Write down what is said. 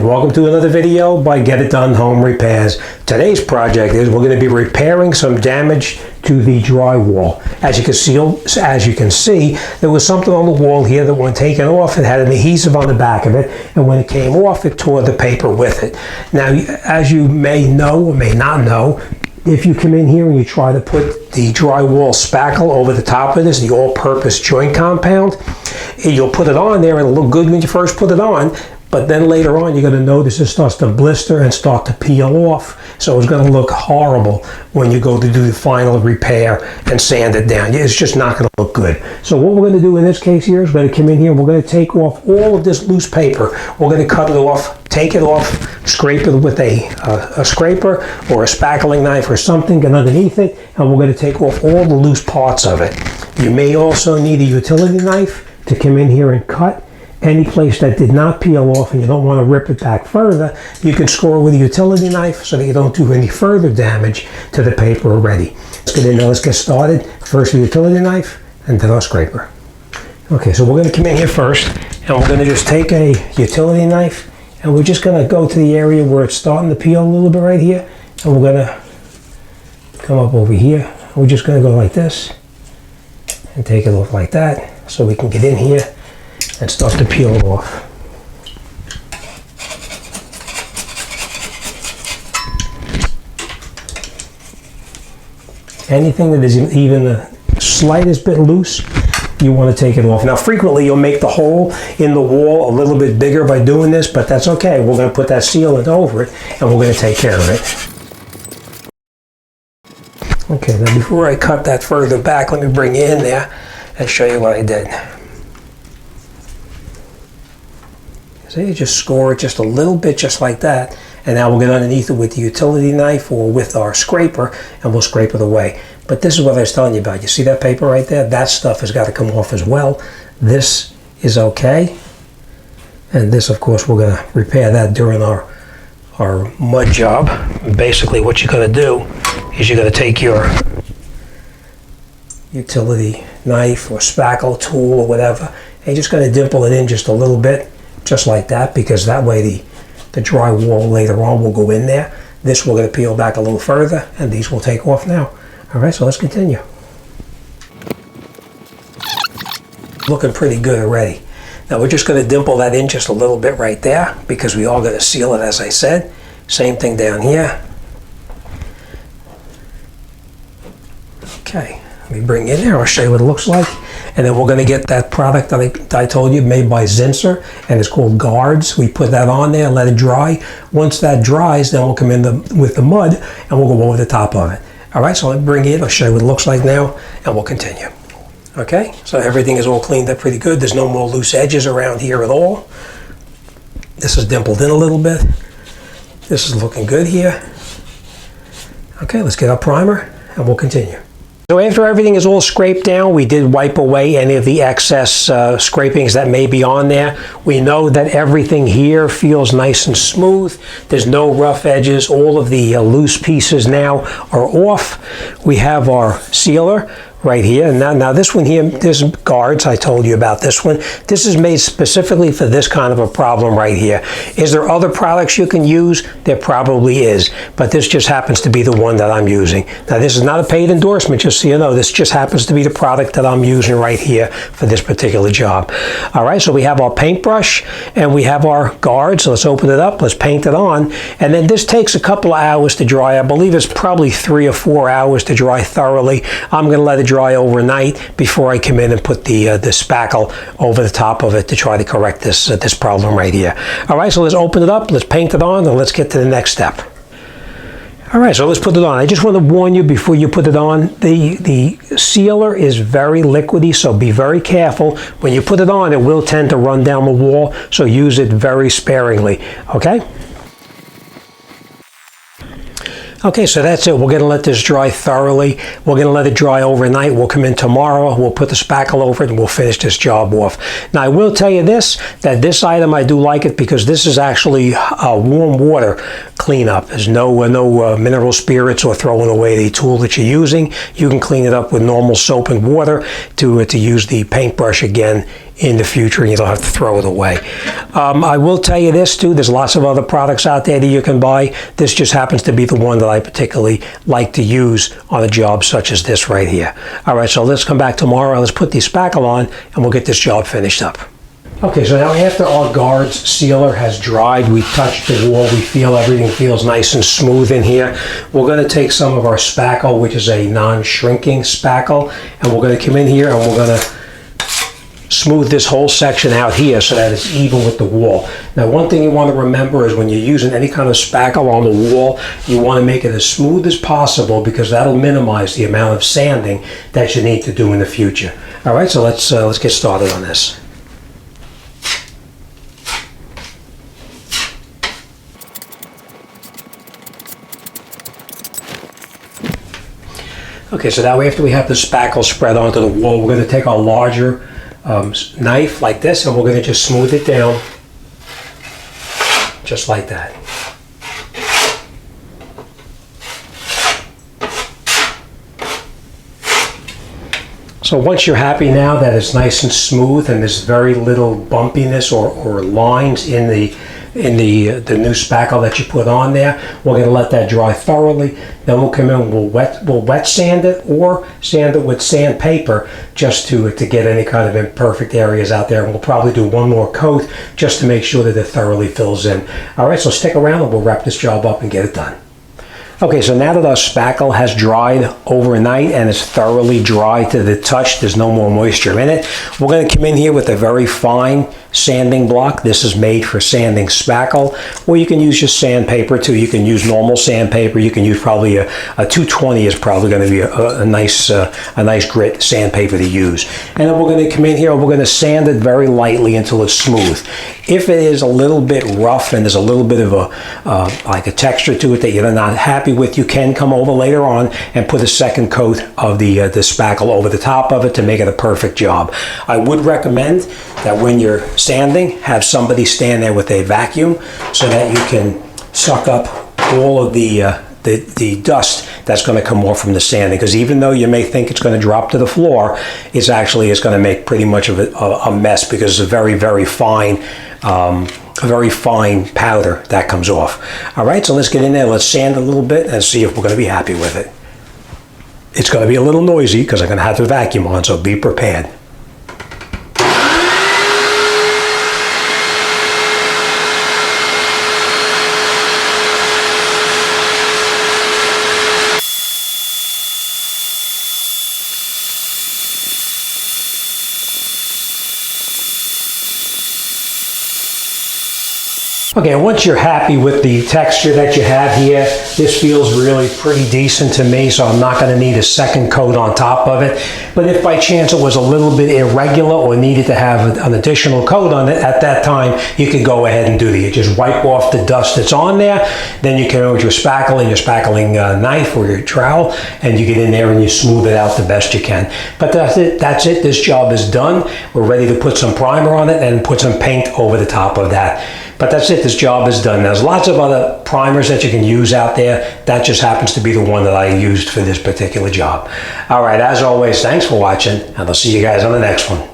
Welcome to another video by Get It Done Home Repairs. Today's project is we're going to be repairing some damage to the drywall. As you can see, there was something on the wall here that when taken off, it had an adhesive on the back of it, and when it came off, it tore the paper with it. Now, as you may know or may not know, if you come in here and you try to put the drywall spackle over the top of this, the all-purpose joint compound, you'll put it on there and it'll look good when you first put it on. But then later on, you're going to notice it starts to blister and start to peel off. So it's going to look horrible when you go to do the final repair and sand it down. It's just not going to look good. So what we're going to do in this case here is we're going to come in here and we're going to take off all of this loose paper. We're going to cut it off, take it off, scrape it with a scraper or a spackling knife or something, get underneath it, and we're going to take off all the loose parts of it. You may also need a utility knife to come in here and cut any place that did not peel off and you don't want to rip it back further. You can score with a utility knife so that you don't do any further damage to the paper already. Let's get in there, let's get started. First the utility knife and then our scraper. Okay, so we're going to come in here first and we're going to just take a utility knife and we're just going to go to the area where it's starting to peel a little bit right here, and we're going to come up over here. We're just going to go like this and take it off like that so we can get in here and start to peel it off. Anything that is even the slightest bit loose, you want to take it off. Now frequently you'll make the hole in the wall a little bit bigger by doing this, but that's okay. We're going to put that sealant over it and we're going to take care of it. Okay, now before I cut that further back, let me bring you in there and show you what I did. So you just score it just a little bit, just like that. And now we'll get underneath it with the utility knife or with our scraper, and we'll scrape it away. But this is what I was telling you about. You see that paper right there? That stuff has got to come off as well. This is okay. And this, of course, we're going to repair that during our mud job. And basically what you're going to do is you're going to take your utility knife or spackle tool or whatever, and you're just going to dimple it in just a little bit. Just like that, because that way the drywall later on will go in there. This we're going to peel back a little further, and these will take off now. All right, so let's continue. Looking pretty good already. Now we're just going to dimple that in just a little bit right there, because we are going to seal it, as I said. Same thing down here. Okay, let me bring it in there. I'll show you what it looks like. And then we're going to get that product that I told you, made by Zinsser, and it's called Guards. We put that on there, let it dry. Once that dries, then we'll come in with the mud and we'll go over the top of it. All right, so let me bring it in. I'll show you what it looks like now, and we'll continue. Okay, so everything is all cleaned up pretty good. There's no more loose edges around here at all. This is dimpled in a little bit. This is looking good here. Okay, let's get our primer and we'll continue. So after everything is all scraped down, we did wipe away any of the excess scrapings that may be on there. We know that everything here feels nice and smooth. There's no rough edges. All of the loose pieces now are off. We have our sealer right here. And now this one here, this Guards, I told you about this one. This is made specifically for this kind of a problem right here. Is there other products you can use? There probably is, but this just happens to be the one that I'm using. Now this is not a paid endorsement, just so you know. This just happens to be the product that I'm using right here for this particular job. All right, so we have our paintbrush and we have our Guards. So let's open it up, let's paint it on. And then this takes a couple of hours to dry. I believe it's probably 3 or 4 hours to dry thoroughly. I'm gonna let it dry overnight before I come in and put the spackle over the top of it to try to correct this problem right here. All right, so let's open it up, let's paint it on, and let's get to the next step. All right, so let's put it on. I just want to warn you before you put it on, the sealer is very liquidy, so be very careful. When you put it on, it will tend to run down the wall, so use it very sparingly, okay? Okay, so that's it. We're going to let this dry thoroughly. We're going to let it dry overnight. We'll come in tomorrow. We'll put the spackle over it and we'll finish this job off. Now, I will tell you this, that this item, I do like it because this is actually a warm water cleanup. There's no mineral spirits or throwing away the tool that you're using. You can clean it up with normal soap and water to use the paintbrush again in the future and you don't have to throw it away. I will tell you this too, there's lots of other products out there that you can buy. This just happens to be the one that I particularly like to use on a job such as this right here. All right, so let's come back tomorrow, let's put the spackle on and we'll get this job finished up. Okay, so now after our guards sealer has dried, we touched the wall, we feel everything feels nice and smooth in here. We're going to take some of our spackle, which is a non-shrinking spackle, and we're going to come in here and we're going to smooth this whole section out here so that it's even with the wall. Now, one thing you want to remember is when you're using any kind of spackle on the wall, you want to make it as smooth as possible because that'll minimize the amount of sanding that you need to do in the future. All right, so let's get started on this. Okay, so now after we have the spackle spread onto the wall, we're going to take our larger knife like this and we're going to just smooth it down just like that. So once you're happy now that it's nice and smooth and there's very little bumpiness or lines in the new spackle that you put on there, we're going to let that dry thoroughly. Then we'll come in, we'll wet sand it or sand it with sandpaper just to get any kind of imperfect areas out there. And we'll probably do one more coat just to make sure that it thoroughly fills in. All right, so stick around and we'll wrap this job up and get it done. Okay, so now that our spackle has dried overnight and it's thoroughly dry to the touch, there's no more moisture in it, we're going to come in here with a very fine sanding block. This is made for sanding spackle, or you can use just sandpaper too. You can use normal sandpaper. You can use probably a 220 is probably going to be a nice grit sandpaper to use. And then we're going to come in here and we're going to sand it very lightly until it's smooth. If it is a little bit rough and there's a little bit of like a texture to it that you're not happy with, you can come over later on and put a second coat of the spackle over the top of it to make it a perfect job. I would recommend that when you're sanding, have somebody stand there with a vacuum so that you can suck up all of the dust that's going to come off from the sanding, because even though you may think it's going to drop to the floor, it's going to make pretty much of a mess because it's a very, very fine powder that comes off. All right, so let's get in there, let's sand a little bit and see if we're going to be happy with it. It's going to be a little noisy because I'm going to have the vacuum on, so be prepared. Okay, once you're happy with the texture that you have here, this feels really pretty decent to me, so I'm not going to need a second coat on top of it. But if by chance it was a little bit irregular or needed to have an additional coat on it, at that time you could go ahead and do that. You just wipe off the dust that's on there, then you come in with your spackle and your spackling knife or your trowel, and you get in there and you smooth it out the best you can. But that's it. This job is done. We're ready to put some primer on it and put some paint over the top of that. But that's it, this job is done. There's lots of other primers that you can use out there. That just happens to be the one that I used for this particular job. All right, as always, thanks for watching, and I'll see you guys on the next one.